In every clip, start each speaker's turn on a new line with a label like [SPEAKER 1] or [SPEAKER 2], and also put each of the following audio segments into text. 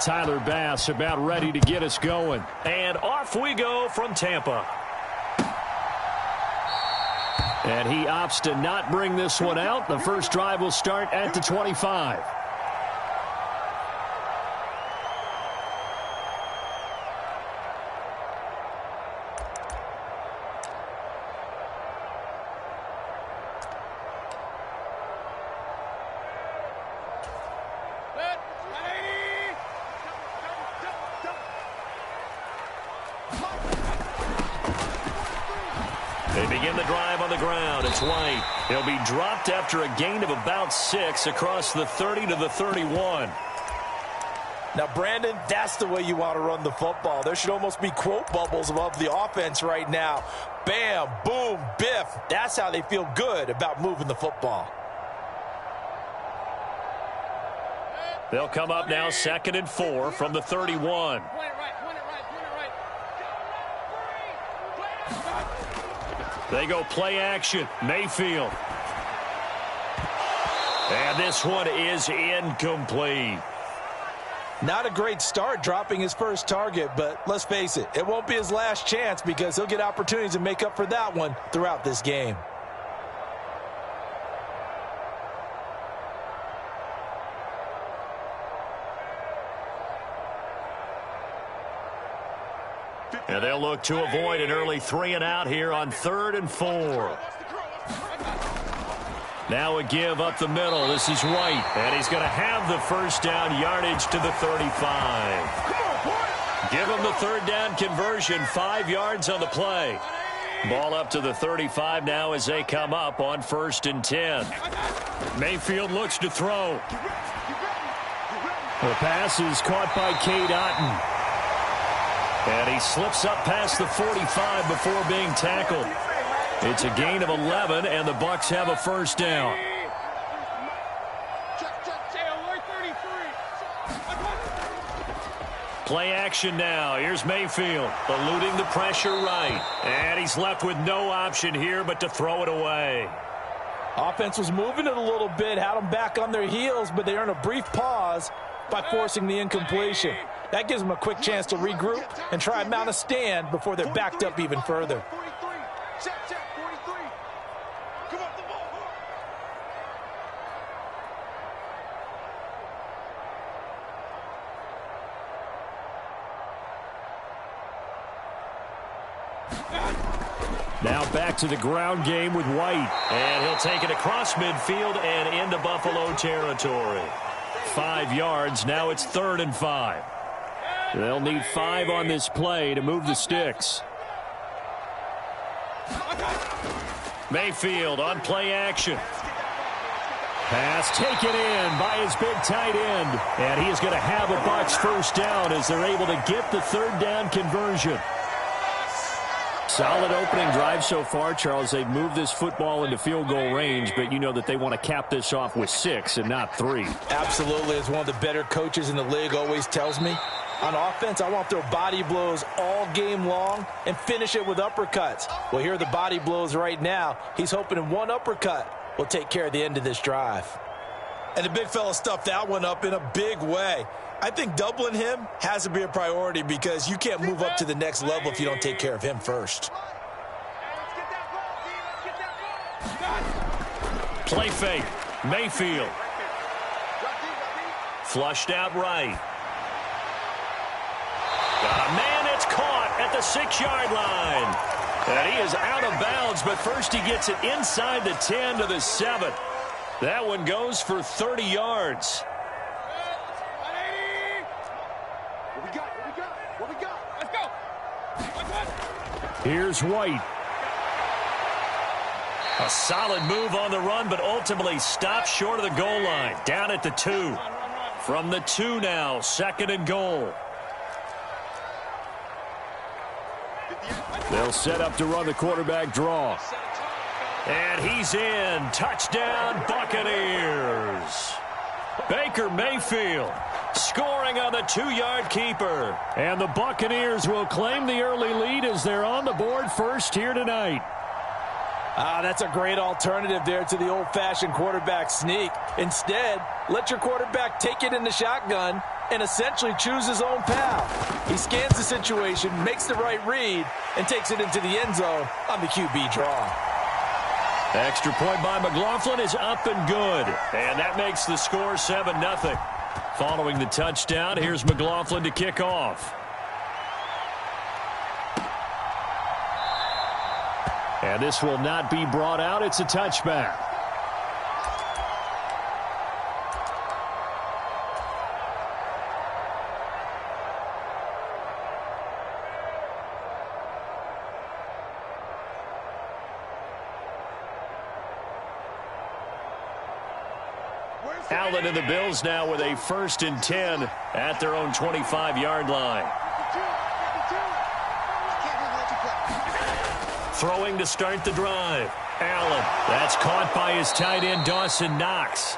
[SPEAKER 1] Tyler Bass about ready to get us going.
[SPEAKER 2] And off we go from Tampa.
[SPEAKER 1] And he opts to not bring this one out. The first drive will start at the 25.
[SPEAKER 2] They begin the drive on the ground. It's White. He'll be dropped after a gain of about 6 across the 30 to the 31.
[SPEAKER 3] Now, Brandon, that's the way you want to run the football. There should almost be quote bubbles above the offense right now. Bam, boom, biff. That's how they feel good about moving the football.
[SPEAKER 2] They'll come up now 2nd and 4 from the 31. They go play action. Mayfield. And this one is incomplete.
[SPEAKER 3] Not a great start dropping his first target, but let's face it, it won't be his last chance because he'll get opportunities to make up for that one throughout this game.
[SPEAKER 2] And they'll look to avoid an early 3-and-out here on 3rd and 4. Now a give up the middle. This is White. And he's going to have the first down, yardage to the 35. Give him the 3rd down conversion, 5 yards on the play. Ball up to the 35 now as they come up on 1st and 10. Mayfield looks to throw.
[SPEAKER 1] The pass is caught by Cade Otton.
[SPEAKER 2] And he slips up past the 45 before being tackled. It's a gain of 11, and the Bucs have a first down. Play action now. Here's Mayfield, eluding the pressure right. And he's left with no option here but to throw it away.
[SPEAKER 3] Offense was moving it a little bit, had them back on their heels, but they earned a brief pause by forcing the incompletion. That gives them a quick chance to regroup and try and mount a stand before they're backed up even further.
[SPEAKER 1] Now back to the ground game with White.
[SPEAKER 2] And he'll take it across midfield and into Buffalo territory. 5 yards. Now it's 3rd and 5.
[SPEAKER 1] They'll need 5 on this play to move the sticks.
[SPEAKER 2] Mayfield on play action.
[SPEAKER 1] Pass taken in by his big tight end. And he is going to have a Bucs first down as they're able to get the 3rd down conversion. Solid opening drive so far, Charles. They've moved this football into field goal range, but you know that they want to cap this off with 6 and not 3.
[SPEAKER 3] Absolutely. As one of the better coaches in the league always tells me, on offense, I want to throw body blows all game long and finish it with uppercuts. Well, here are the body blows right now. He's hoping in one uppercut will take care of the end of this drive. And the big fella stuffed that one up in a big way. I think doubling him has to be a priority because you can't move up to the next level if you don't take care of him first.
[SPEAKER 2] Play fake. Mayfield. Flushed out right. Got a man that's caught at the 6-yard line. And he is out of bounds, but first he gets it inside the 10 to the 7. That one goes for 30 yards.
[SPEAKER 1] Here's White.
[SPEAKER 2] A solid move on the run, but ultimately stopped short of the goal line. Down at the 2. From the 2 now, 2nd and goal.
[SPEAKER 1] They'll set up to run the quarterback draw.
[SPEAKER 2] And he's in. Touchdown, Buccaneers. Baker Mayfield scoring on the 2-yard keeper.
[SPEAKER 1] And the Buccaneers will claim the early lead as they're on the board first here tonight.
[SPEAKER 3] That's a great alternative there to the old-fashioned quarterback sneak. Instead, let your quarterback take it in the shotgun and essentially choose his own path. He scans the situation, makes the right read, and takes it into the end zone on the QB draw.
[SPEAKER 2] Extra point by McLaughlin is up and good. And that makes the score 7-0. Following the touchdown, here's McLaughlin to kick off.
[SPEAKER 1] And this will not be brought out. It's a touchback.
[SPEAKER 2] Allen and the Bills now with a 1st and 10 at their own 25-yard line. Throwing to start the drive. Allen. That's caught by his tight end, Dawson Knox.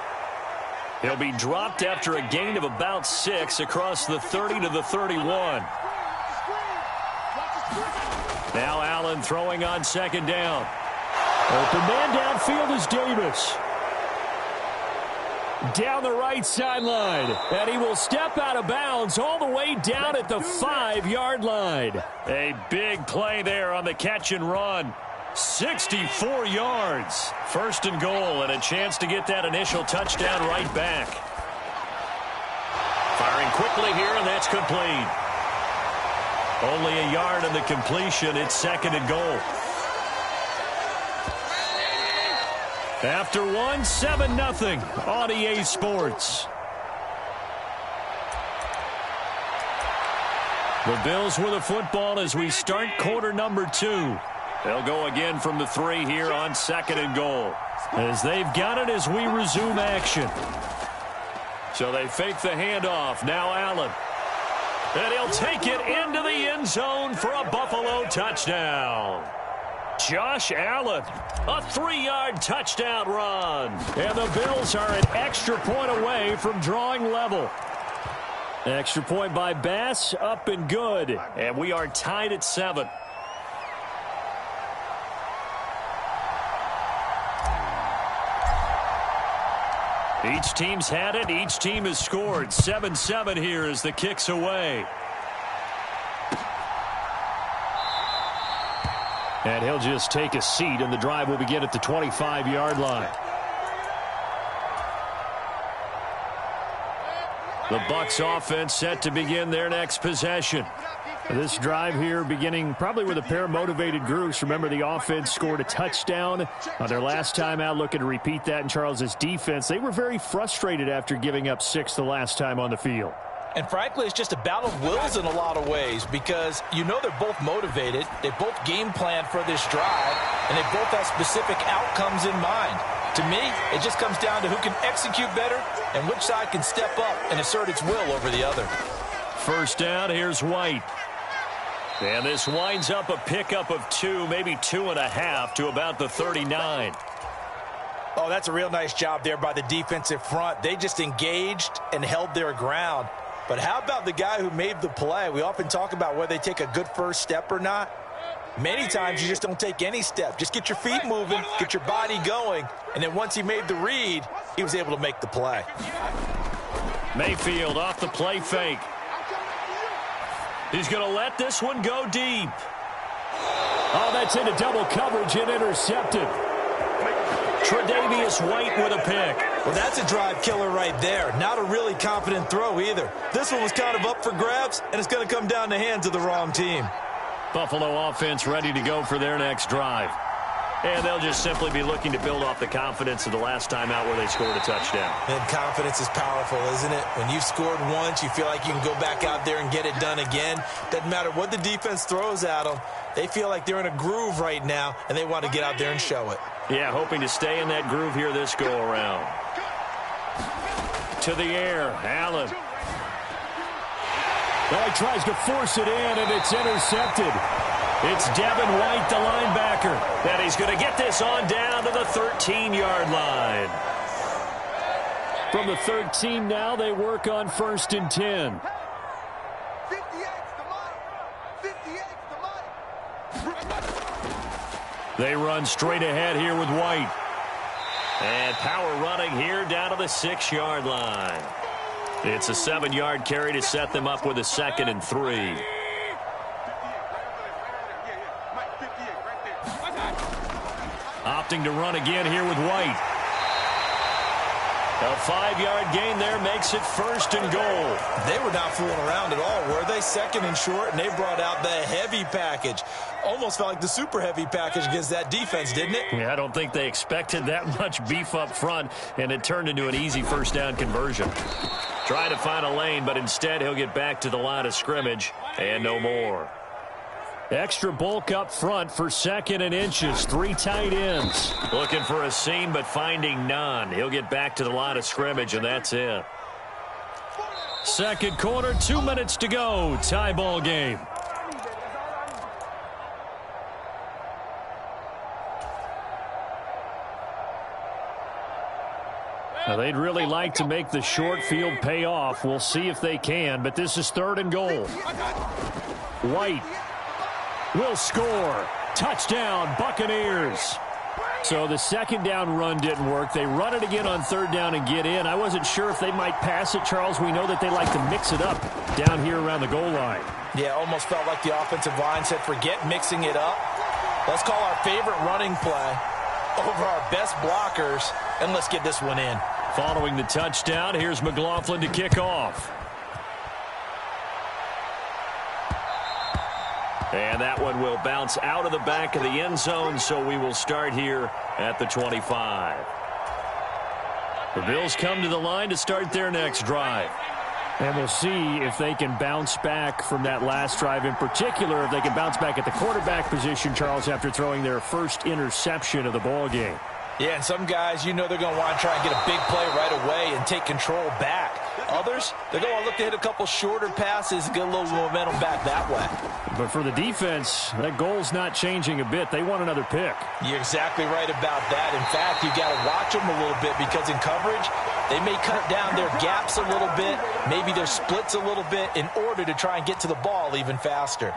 [SPEAKER 2] He'll be dropped after a gain of about 6 across the 30 to the 31. Now Allen throwing on 2nd down.
[SPEAKER 1] Open man downfield is Davis. Down the right sideline. And he will step out of bounds all the way down at the 5-yard line.
[SPEAKER 2] A big play there on the catch and run. 64 yards. 1st and goal and a chance to get that initial touchdown right back. Firing quickly here, and that's complete. Only a yard in the completion. It's 2nd and goal. After 7-0 on EA Sports. The Bills with a football as we start quarter number 2. They'll go again from the 3 here on 2nd and goal. As they've got it as we resume action. So they fake the handoff. Now Allen. And he'll take it into the end zone for a Buffalo touchdown. Josh Allen, a 3-yard touchdown run.
[SPEAKER 1] And the Bills are an extra point away from drawing level.
[SPEAKER 2] Extra point by Bass, up and good. And we are tied at 7. Each team's had it. Each team has scored. 7-7 here as the kick's away.
[SPEAKER 1] And he'll just take a seat, and the drive will begin at the 25-yard line.
[SPEAKER 2] The Bucs offense set to begin their next possession.
[SPEAKER 1] This drive here beginning probably with a pair of motivated groups. Remember, the offense scored a touchdown on their last time out, looking to repeat that in Charles's defense. They were very frustrated after giving up 6 the last time on the field.
[SPEAKER 3] And frankly, it's just a battle of wills in a lot of ways because you know they're both motivated. They both game planned for this drive, and they both have specific outcomes in mind. To me, it just comes down to who can execute better and which side can step up and assert its will over the other.
[SPEAKER 2] 1st down, here's White. And this winds up a pickup of 2, maybe 2.5 to about the 39.
[SPEAKER 3] Oh, that's a real nice job there by the defensive front. They just engaged and held their ground. But how about the guy who made the play? We often talk about whether they take a good first step or not. Many times you just don't take any step. Just get your feet moving, get your body going, and then once he made the read, he was able to make the play.
[SPEAKER 2] Mayfield off the play fake. He's going to let this one go deep.
[SPEAKER 1] Oh, that's into double coverage and intercepted.
[SPEAKER 2] Tre'Davious White with a pick.
[SPEAKER 3] Well, that's a drive killer right there. Not a really confident throw either. This one was kind of up for grabs, and it's going to come down the hands of the wrong team.
[SPEAKER 2] Buffalo offense ready to go for their next drive. And they'll just simply be looking to build off the confidence of the last time out where they scored a touchdown.
[SPEAKER 3] And confidence is powerful, isn't it? When you've scored once, you feel like you can go back out there and get it done again. Doesn't matter what the defense throws at them. They feel like they're in a groove right now, and they want to get out there and show it.
[SPEAKER 2] Yeah, hoping to stay in that groove here this go-around. To the air, Allen.
[SPEAKER 1] Well, he tries to force it in, and it's intercepted.
[SPEAKER 2] It's Devin White, the linebacker. And he's going to get this on down to the 13-yard line.
[SPEAKER 1] From the 13 now, they work on 1st and 10.
[SPEAKER 2] They run straight ahead here with White. And power running here down to the 6-yard line. It's a 7-yard carry to set them up with a 2nd and 3. Opting to run again here with White. A 5-yard gain there makes it 1st and goal.
[SPEAKER 3] They were not fooling around at all, were they? 2nd and short, and they brought out the heavy package. Almost felt like the super heavy package against that defense, didn't it?
[SPEAKER 2] Yeah, I don't think they expected that much beef up front, and it turned into an easy 1st down conversion. Trying to find a lane, but instead he'll get back to the line of scrimmage and no more.
[SPEAKER 1] Extra bulk up front for 2nd and inches. 3 tight ends.
[SPEAKER 2] Looking for a seam, but finding none. He'll get back to the line of scrimmage, and that's it.
[SPEAKER 1] 2nd quarter, 2 minutes to go. Tie ball game. Now, they'd really like to make the short field pay off. We'll see if they can, but this is 3rd and goal. White will score. Touchdown, Buccaneers. So the 2nd down run didn't work. They run it again on 3rd down and get in. I wasn't sure if they might pass it, Charles. We know that they like to mix it up down here around the goal line.
[SPEAKER 3] Yeah, almost felt like the offensive line said, forget mixing it up. Let's call our favorite running play over our best blockers, and let's get this one in.
[SPEAKER 2] Following the touchdown, here's McLaughlin to kick off. And that one will bounce out of the back of the end zone, so we will start here at the 25. The Bills come to the line to start their next drive.
[SPEAKER 1] And we'll see if they can bounce back from that last drive, in particular, if they can bounce back at the quarterback position, Charles, after throwing their first interception of the ball game.
[SPEAKER 3] Yeah, and some guys, you know they're going to want to try and get a big play right away and take control back. Others, they're going to look to hit a couple shorter passes and get a little momentum back that way.
[SPEAKER 1] But for the defense, that goal's not changing a bit. They want another pick.
[SPEAKER 3] You're exactly right about that. In fact, you've got to watch them a little bit because in coverage, they may cut down their gaps a little bit, maybe their splits a little bit in order to try and get to the ball even faster.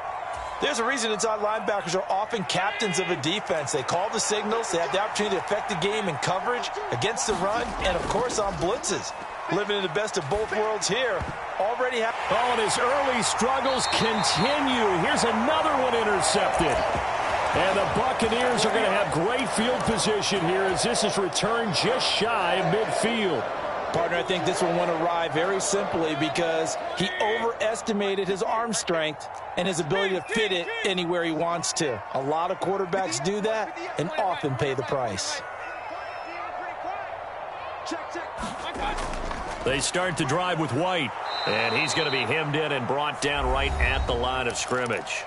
[SPEAKER 3] There's a reason inside linebackers are often captains of a defense. They call the signals. They have the opportunity to affect the game in coverage, against the run, and, of course, on blitzes. Living in the best of both worlds here. Already have.
[SPEAKER 1] Oh, and his early struggles continue. Here's another one intercepted. And the Buccaneers are going to have great field position here as this is returned just shy of midfield.
[SPEAKER 3] Partner, I think this one went awry very simply because he overestimated his arm strength and his ability to fit it anywhere he wants to. A lot of quarterbacks do that and often pay the price.
[SPEAKER 2] They start to drive with White, and he's going to be hemmed in and brought down right at the line of scrimmage.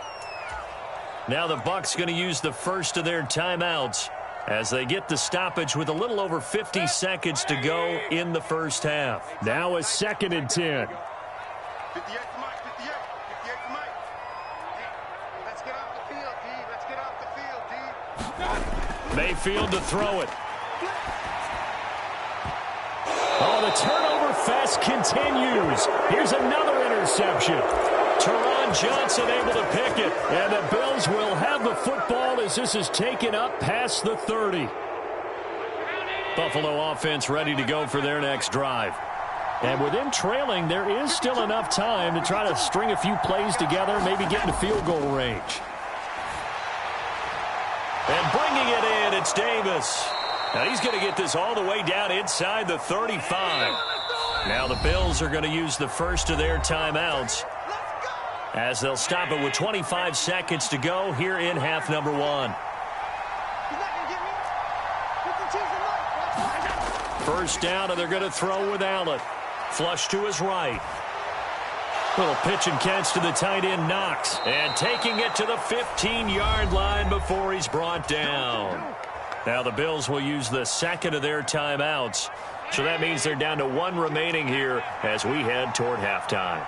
[SPEAKER 2] Now the Bucs going to use the first of their timeouts as they get the stoppage with a little over 50 seconds to go in the first half.
[SPEAKER 1] Now a 2nd and 10.
[SPEAKER 2] Mayfield to throw it.
[SPEAKER 1] Oh, the turnover fest continues. Here's another interception.
[SPEAKER 2] Teron Johnson able to pick it.
[SPEAKER 1] And the Bills will have the football as this is taken up past the 30.
[SPEAKER 2] Buffalo offense ready to go for their next drive.
[SPEAKER 1] And with them trailing, there is still enough time to try to string a few plays together, maybe get into field goal range.
[SPEAKER 2] And bringing it in, it's Davis. Now he's going to get this all the way down inside the 35. Now the Bills are going to use the first of their timeouts as they'll stop it with 25 seconds to go here in half number 1. First down, and they're going to throw with Allen. Flush to his right. Little pitch and catch to the tight end, Knox. And taking it to the 15-yard line before he's brought down. Now the Bills will use the second of their timeouts. So that means they're down to 1 remaining here as we head toward halftime.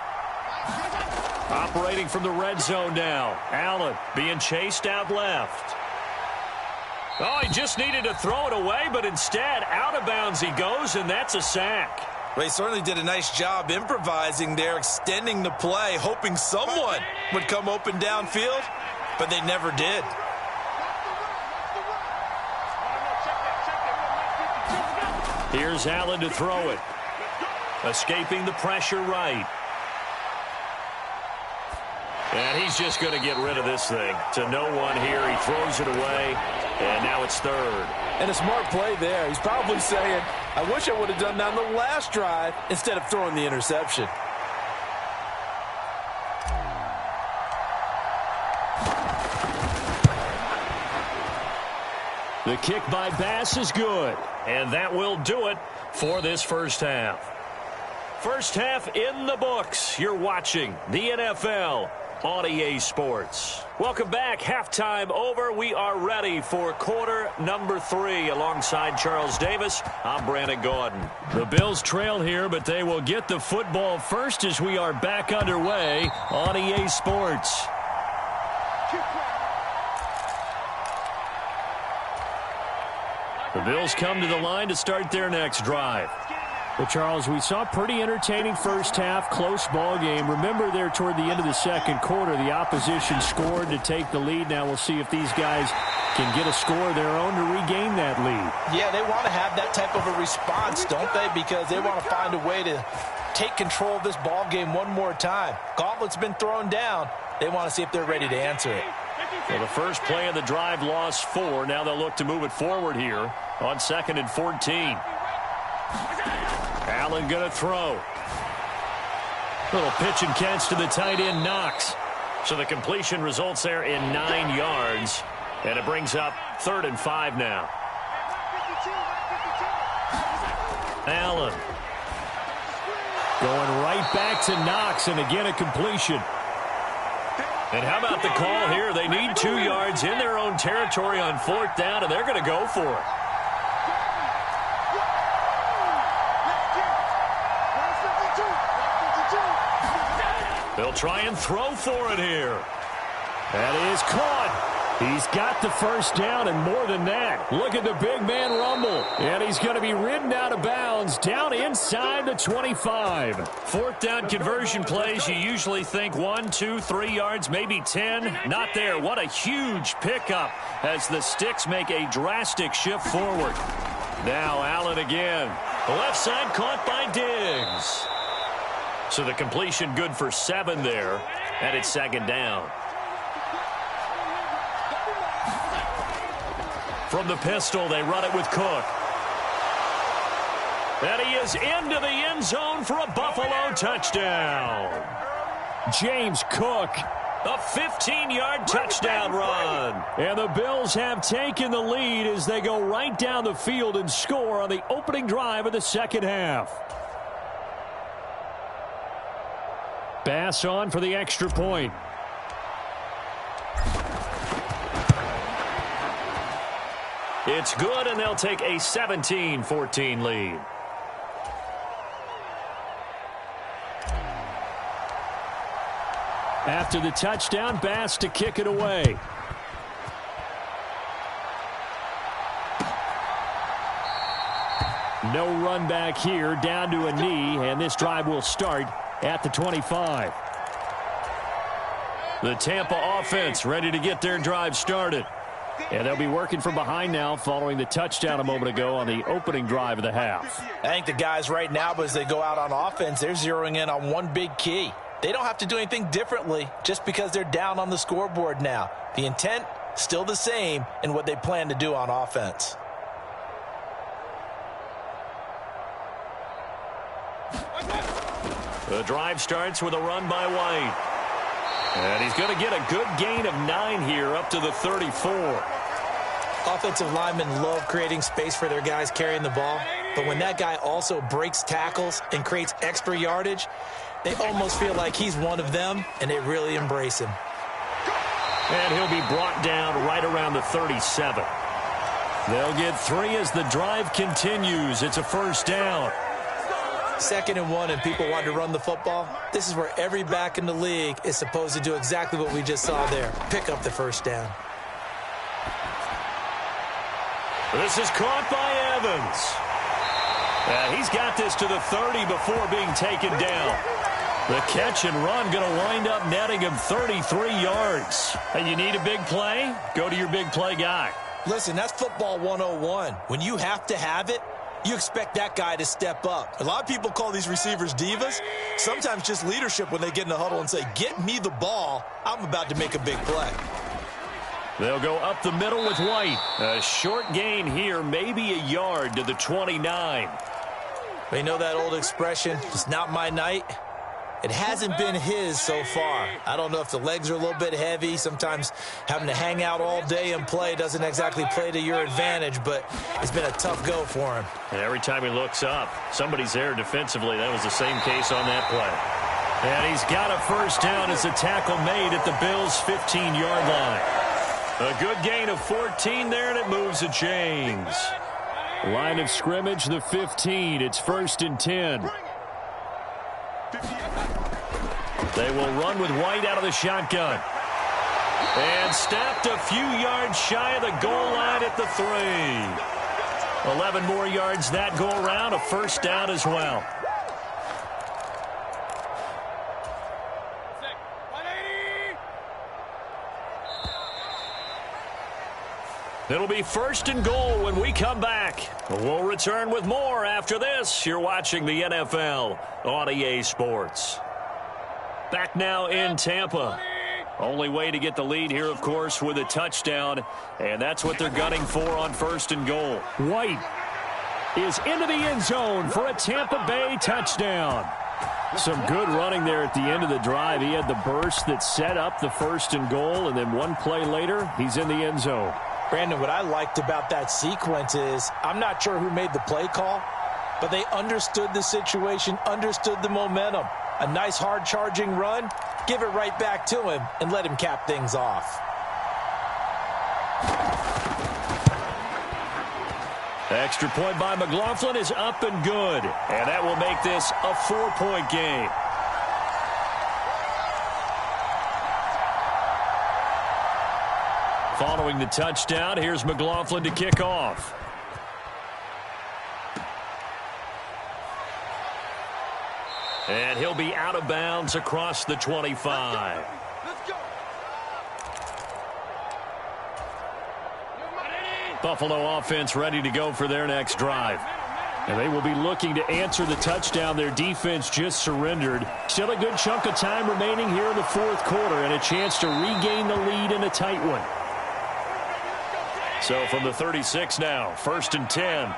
[SPEAKER 2] Operating from the red zone now. Allen being chased out left. Oh, he just needed to throw it away, but instead out of bounds he goes, and that's a sack.
[SPEAKER 3] Well, he certainly did a nice job improvising there, extending the play, hoping someone would come open downfield, but they never did.
[SPEAKER 2] Here's Allen to throw it. Escaping the pressure right. And he's just going to get rid of this thing. To no one here. He throws it away. And now it's third.
[SPEAKER 3] And a smart play there. He's probably saying, I wish I would have done that on the last drive instead of throwing the interception.
[SPEAKER 2] The kick by Bass is good. And that will do it for this first half. First half in the books. You're watching the NFL on EA Sports. Welcome back. Halftime over. We are ready for quarter number 3. Alongside Charles Davis, I'm Brandon Gordon.
[SPEAKER 1] The Bills trail here, but they will get the football first as we are back underway on EA Sports. The Bills come to the line to start their next drive. Well, Charles, we saw a pretty entertaining first half, close ball game. Remember there toward the end of the second quarter, the opposition scored to take the lead. Now we'll see if these guys can get a score of their own to regain that lead.
[SPEAKER 3] Yeah, they want to have that type of a response, don't they? Because they want to find a way to take control of this ball game one more time. Gauntlet's been thrown down. They want to see if they're ready to answer it.
[SPEAKER 2] Well, the first play of the drive lost 4. Now they'll look to move it forward here on 2nd and 14. Allen going to throw. Little pitch and catch to the tight end, Knox. So the completion results there in 9 yards. And it brings up 3rd and 5 now. Allen.
[SPEAKER 1] Going right back to Knox, and again a completion.
[SPEAKER 2] And how about the call here? They need 2 yards in their own territory on 4th down, and they're going to go for it. They'll try and throw for it here.
[SPEAKER 1] That is caught. He's got the first down and more than that. Look at the big man rumble. And he's going to be ridden out of bounds down inside the 25.
[SPEAKER 2] 4th down conversion plays, you usually think 1, 2, 3 yards, maybe 10. Not there. What a huge pickup as the sticks make a drastic shift forward. Now Allen again. The left side caught by Diggs. So the completion good for 7 there, and it's 2nd down. From the pistol, they run it with Cook. And he is into the end zone for a Buffalo touchdown.
[SPEAKER 1] James Cook.
[SPEAKER 2] A 15-yard touchdown run.
[SPEAKER 1] And the Bills have taken the lead as they go right down the field and score on the opening drive of the second half. Bass on for the extra point.
[SPEAKER 2] It's good, and they'll take a 17-14 lead.
[SPEAKER 1] After the touchdown, Bass to kick it away. No run back here, down to a knee, and this drive will start at the 25.
[SPEAKER 2] The Tampa offense ready to get their drive started.
[SPEAKER 1] And they'll be working from behind now following the touchdown a moment ago on the opening drive of the half.
[SPEAKER 3] I think the guys right now, as they go out on offense, they're zeroing in on one big key. They don't have to do anything differently just because they're down on the scoreboard now. The intent, still the same in what they plan to do on offense.
[SPEAKER 2] The drive starts with a run by White. And he's going to get a good gain of 9 here up to the 34.
[SPEAKER 4] Offensive linemen love creating space for their guys carrying the ball. But when that guy also breaks tackles and creates extra yardage, they almost feel like he's one of them, and they really embrace him.
[SPEAKER 2] And he'll be brought down right around the 37.
[SPEAKER 1] They'll get 3 as the drive continues. It's a first down.
[SPEAKER 4] 2nd and 1, and people want to run the football. This is where every back in the league is supposed to do exactly what we just saw there. Pick up the first down.
[SPEAKER 2] This is caught by Evans. He's got this to the 30 before being taken down. The catch and run going to wind up netting him 33 yards. And you need a big play? Go to your big play guy.
[SPEAKER 4] Listen, that's football 101. When you have to have it, You expect that guy to step up.
[SPEAKER 5] A lot of people call these receivers divas. Sometimes just leadership when they get in the huddle and say, get me the ball. I'm about to make a big play.
[SPEAKER 2] They'll go up the middle with White. A short gain here, maybe a yard to the 29.
[SPEAKER 4] You know that old expression, it's not my night? It hasn't been his so far. I don't know if the legs are a little bit heavy. Sometimes having to hang out all day and play doesn't exactly play to your advantage, but it's been a tough go for him.
[SPEAKER 2] And every time he looks up, somebody's there defensively. That was the same case on that play. And he's got a first down as a tackle made at the Bills' 15-yard line. A good gain of 14 there, and it moves the chains.
[SPEAKER 1] Line of scrimmage, the 15. It's 1st and 10.
[SPEAKER 2] They will run with White out of the shotgun. And snapped a few yards shy of the goal line at the 3. 11 more yards that go around, a first down as well. It'll be 1st and goal when we come back. We'll return with more after this. You're watching the NFL on EA Sports. Back now in Tampa. Only way to get the lead here, of course, with a touchdown. And that's what they're gunning for on 1st and goal.
[SPEAKER 1] White is into the end zone for a Tampa Bay touchdown. Some good running there at the end of the drive. He had the burst that set up the 1st and goal, and then one play later, he's in the end zone.
[SPEAKER 4] Brandon, what I liked about that sequence is I'm not sure who made the play call, but they understood the situation, understood the momentum. A nice hard-charging run, give it right back to him, and let him cap things off.
[SPEAKER 2] Extra point by McLaughlin is up and good, and that will make this a 4-point game. Following the touchdown, here's McLaughlin to kick off. And he'll be out of bounds across the 25.
[SPEAKER 6] Let's go.
[SPEAKER 2] Buffalo offense ready to go for their next drive.
[SPEAKER 1] And they will be looking to answer the touchdown their defense just surrendered. Still a good chunk of time remaining here in the 4th quarter and a chance to regain the lead in a tight one.
[SPEAKER 2] So from the 36 now, 1st and 10.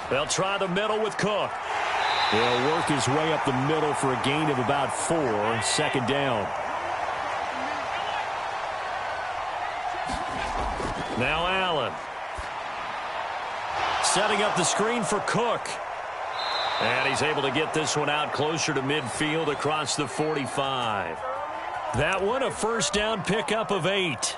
[SPEAKER 2] They'll try the middle with Cook.
[SPEAKER 1] He'll work his way up the middle for a gain of about 4. 2nd down.
[SPEAKER 2] Now Allen. Setting up the screen for Cook. And he's able to get this one out closer to midfield across the 45. That one, a first down pickup of 8.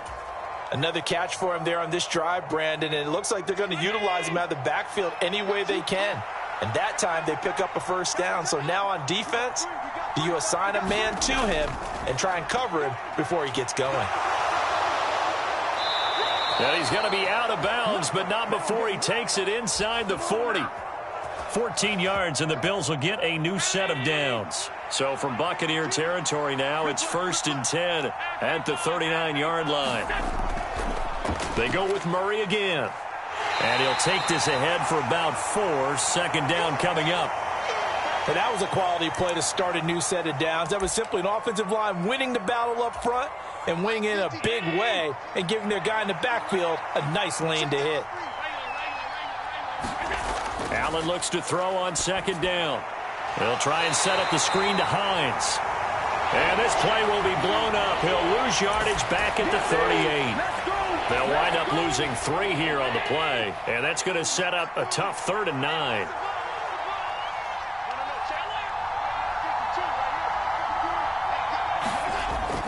[SPEAKER 4] Another catch for him there on this drive, Brandon, and it looks like they're going to utilize him out of the backfield any way they can. And that time they pick up a first down. So now on defense, do you assign a man to him and try and cover him before he gets going?
[SPEAKER 2] And he's going to be out of bounds, but not before he takes it inside the 40. 14 yards, and the Bills will get a new set of downs. So from Buccaneer territory now, it's 1st and 10 at the 39-yard line. They go with Murray again. And he'll take this ahead for about 4. 2nd down coming up.
[SPEAKER 4] And that was a quality play to start a new set of downs. That was simply an offensive line winning the battle up front and winning in a big way and giving their guy in the backfield a nice lane to hit.
[SPEAKER 2] Allen looks to throw on 2nd down. He'll try and set up the screen to Hines. And this play will be blown up. He'll lose yardage back at the 38. They'll wind up losing 3 here on the play. And that's going to set up a tough 3rd and 9.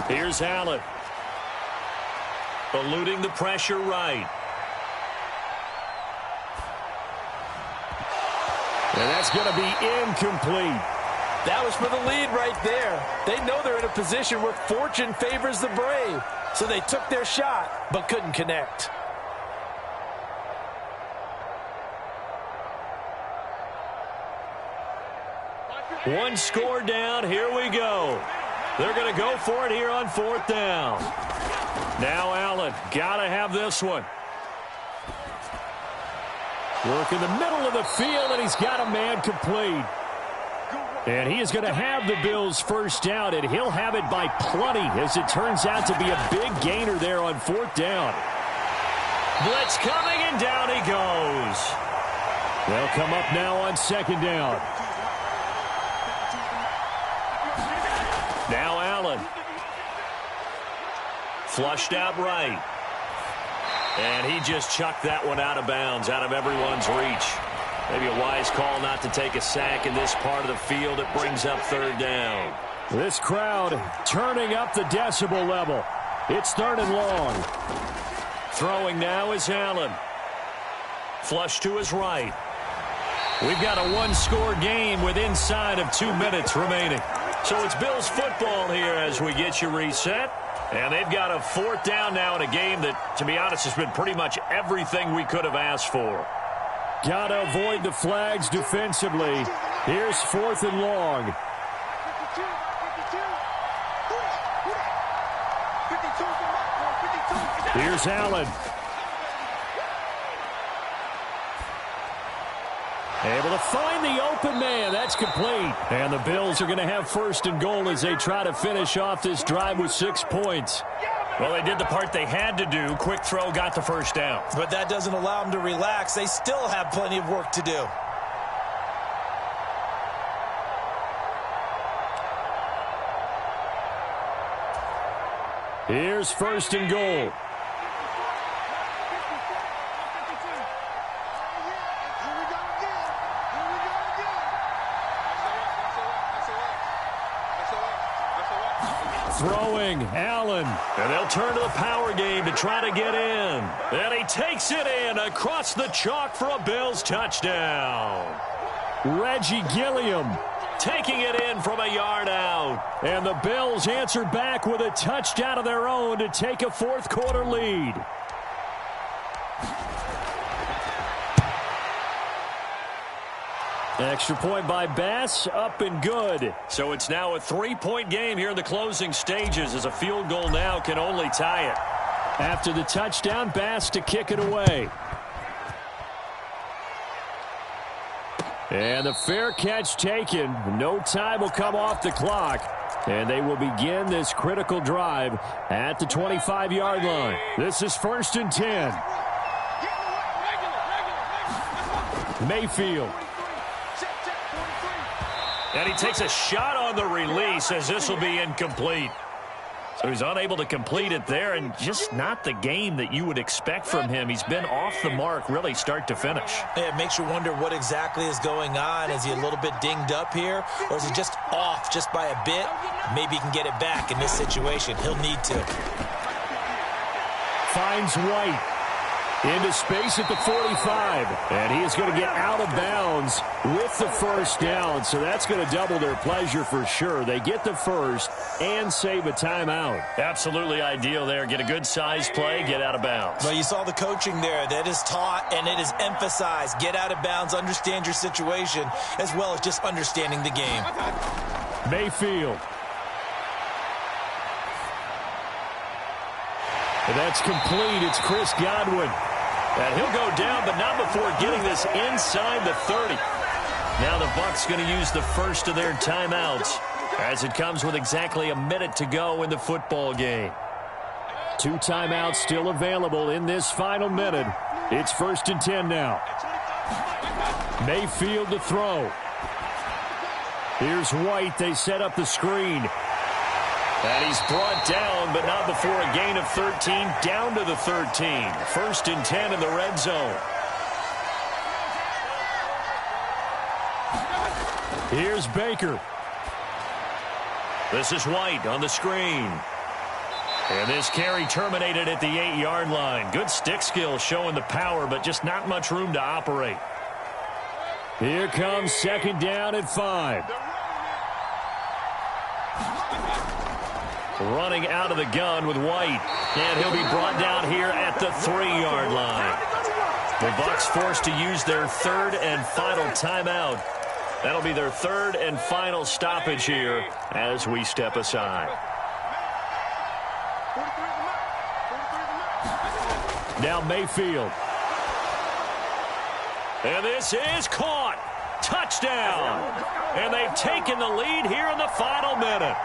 [SPEAKER 2] Here's Allen. Eluding the pressure right.
[SPEAKER 1] And that's going to be incomplete.
[SPEAKER 4] That was for the lead right there. They know they're in a position where fortune favors the brave. So they took their shot, but couldn't connect.
[SPEAKER 2] One score down. Here we go. They're going to go for it here on 4th down. Now Allen, got to have this one.
[SPEAKER 1] Work in the middle of the field, and he's got a man complete. And he is going to have the Bills first down, and he'll have it by plenty, as it turns out to be a big gainer there on fourth down.
[SPEAKER 2] Blitz coming, and down he goes.
[SPEAKER 1] They'll come up now on second down.
[SPEAKER 2] Now Allen. Flushed out right. And he just chucked that one out of bounds, out of everyone's reach. Maybe a wise call not to take a sack in this part of the field. It brings up third down.
[SPEAKER 1] This crowd turning up the decibel level. It's third and long.
[SPEAKER 2] Throwing now is Allen. Flush to his right. We've got a one-score game with inside of 2 minutes remaining. So it's Bills football here as we get you reset. And they've got a fourth down now in a game that, to be honest, has been pretty much everything we could have asked for.
[SPEAKER 1] Got to avoid the flags defensively. Here's fourth and long. Here's Allen. Able to find the open man. That's complete. And the Bills are going to have first and goal as they try to finish off this drive with 6 points.
[SPEAKER 2] Well, they did the part they had to do. Quick throw got the first down.
[SPEAKER 4] But that doesn't allow them to relax. They still have plenty of work to do.
[SPEAKER 1] Here's first and goal. Throwing, Allen.
[SPEAKER 2] And they'll turn to the power game to try to get in. And he takes it in across the chalk for a Bills touchdown.
[SPEAKER 1] Reggie Gilliam
[SPEAKER 2] taking it in from a yard out.
[SPEAKER 1] And the Bills answer back with a touchdown of their own to take a fourth quarter lead. Extra point by Bass, up and good.
[SPEAKER 2] So it's now a 3-point game here in the closing stages, as a field goal now can only tie it.
[SPEAKER 1] After the touchdown, Bass to kick it away. And the fair catch taken. No time will come off the clock. And they will begin this critical drive at the 25-yard line. This is first and 10. Mayfield.
[SPEAKER 2] And he takes a shot on the release, as this will be incomplete. So he's unable to complete it there, and just not the game that you would expect from him. He's been off the mark really start to finish.
[SPEAKER 4] Yeah, it makes you wonder what exactly is going on. Is he a little bit dinged up here, or is he just off just by a bit? Maybe he can get it back in this situation. He'll need to.
[SPEAKER 1] Finds White. Into space at the 45. And he is going to get out of bounds with the first down. So that's going to double their pleasure for sure. They get the first and save a timeout.
[SPEAKER 2] Absolutely ideal there. Get a good size play, get out of bounds.
[SPEAKER 4] Well, you saw the coaching there. That is taught and it is emphasized. Get out of bounds, understand your situation, as well as just understanding the game.
[SPEAKER 1] Mayfield. And that's complete. It's Chris Godwin.
[SPEAKER 2] And he'll go down, but not before getting this inside the 30. Now the Bucs going to use the first of their timeouts, as it comes with exactly a minute to go in the football game.
[SPEAKER 1] 2 timeouts still available in this final minute. It's first and 10 now. Mayfield to throw. Here's White. They set up the screen.
[SPEAKER 2] And he's brought down, but not before a gain of 13, down to the 13. First and 10 in the red zone.
[SPEAKER 1] Here's Baker.
[SPEAKER 2] This is White on the screen. And this carry terminated at the 8-yard line. Good stick skill showing the power, but just not much room to operate.
[SPEAKER 1] Here comes second down at 5.
[SPEAKER 2] Running out of the gun with White. And he'll be brought down here at the 3-yard line. The Bucs forced to use their third and final timeout. That'll be their third and final stoppage here as we step aside.
[SPEAKER 1] Now Mayfield.
[SPEAKER 2] And this is caught. Touchdown. And they've taken the lead here in the final minute.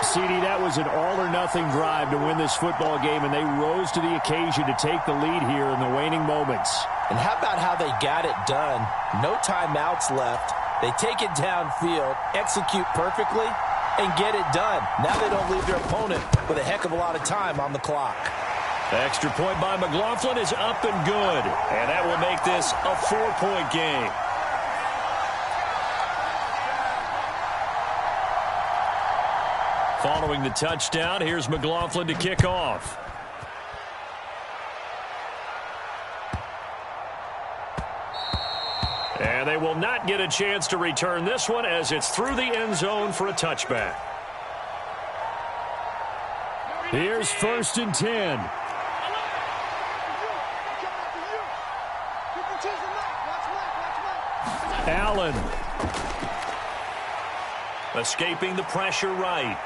[SPEAKER 1] CD, that was an all-or-nothing drive to win this football game, and they rose to the occasion to take the lead here in the waning moments.
[SPEAKER 3] And how about how they got it done? No timeouts left. They take it downfield, execute perfectly, and get it done. Now they don't leave their opponent with a heck of a lot of time on the clock.
[SPEAKER 2] Extra point by McLaughlin is up and good. And that will make this a 4-point game. Following the touchdown, here's McLaughlin to kick off. And they will not get a chance to return this one as it's through the end zone for a touchback.
[SPEAKER 1] Here's 1st and 10. Allen.
[SPEAKER 2] Escaping the pressure right.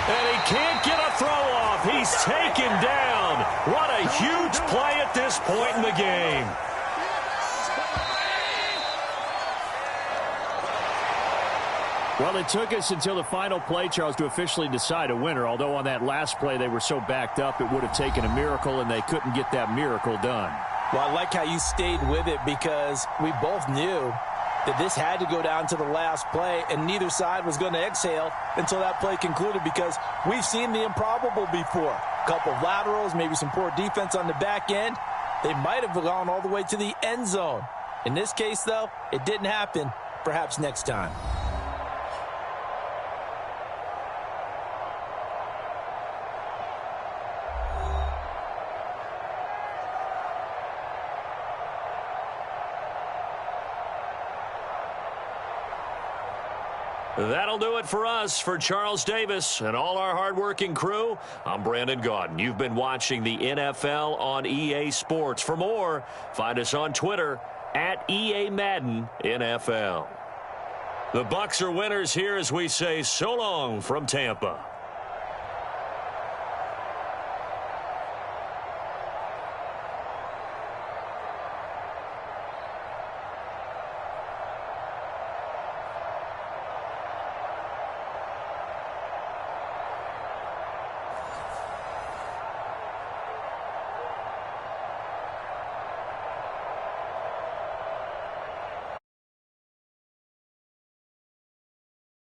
[SPEAKER 2] And he can't get a throw off. He's taken down. What a huge play at this point in the game.
[SPEAKER 1] Well, it took us until the final play, Charles, to officially decide a winner, although on that last play they were so backed up it would have taken a miracle, and they couldn't get that miracle done.
[SPEAKER 3] Well, I like how you stayed with it because we both knew that this had to go down to the last play, and neither side was going to exhale until that play concluded because we've seen the improbable before. A couple of laterals, maybe some poor defense on the back end. They might have gone all the way to the end zone. In this case, though, it didn't happen. Perhaps next time.
[SPEAKER 2] That'll do it for us. For Charles Davis and all our hardworking crew, I'm Brandon Gaudin. You've been watching the NFL on EA Sports. For more, find us on Twitter at EA Madden NFL. The Bucs are winners here as we say so long from Tampa.